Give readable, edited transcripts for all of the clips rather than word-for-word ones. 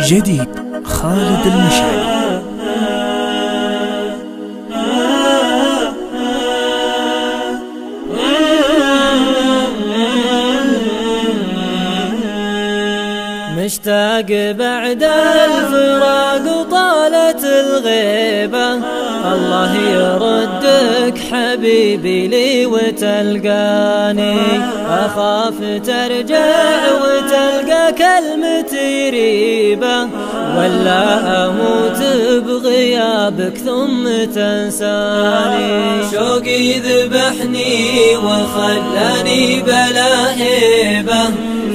جديد خالد المشعلي. مشتاق بعد الفراق وطالت الغيبة، الله يردك حبيبي لي وتلقاني، أخاف ترجع وتلقى كلمتي ريبة، ولا أموت بغيابك ثم تنساني. شوقي ذبحني وخلاني بلا هيبة،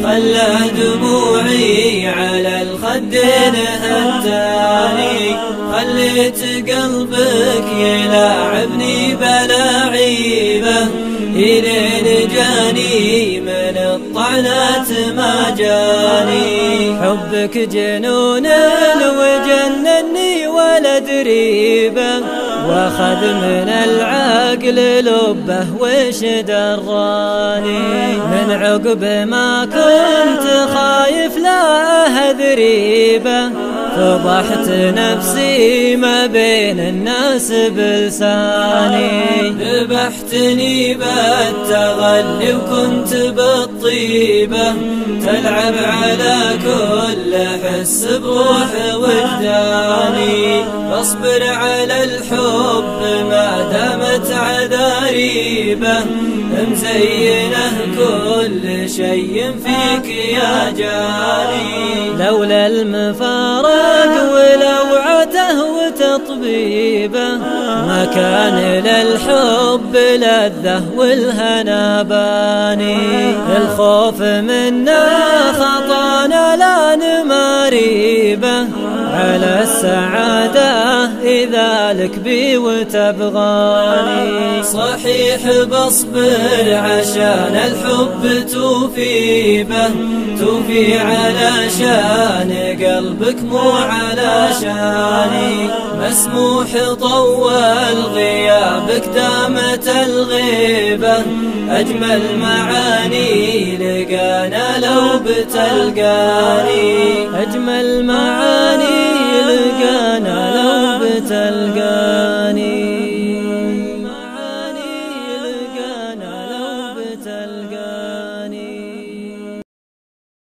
خلى دموعي على الخدين هتاني، خليت قلبك يلاعبني بلا عيبة، إلين جاني من الطعنات ما جاني. حبك جنون وجنني ولد ريبة، واخذ من العقل لبه وش دراني. من عقب ما كنت خايف لا ذريبة، فضحت نفسي ما بين الناس بلساني. ذبحتني بالتغلي وكنت بالطيبة، تلعب على كل حس بروح وجداني. اصبر على الحب ما دامت عذاريبة، مزينه كل شيء فيك يا جاني. لولا المفارق ولوعته وتطبيبه، ما كان للحب لذة والهنا باني. الخوف منا خطانا لا نماريبه، على السعادة إذا لك بي وتبغاني. صحيح بصبر عشان الحب توفي به، توفي على شان قلبك مو على شاني. مسموح طول غيابك دامت الغيبة، أجمل معاني لقانا لو بتلقاني. أجمل معاني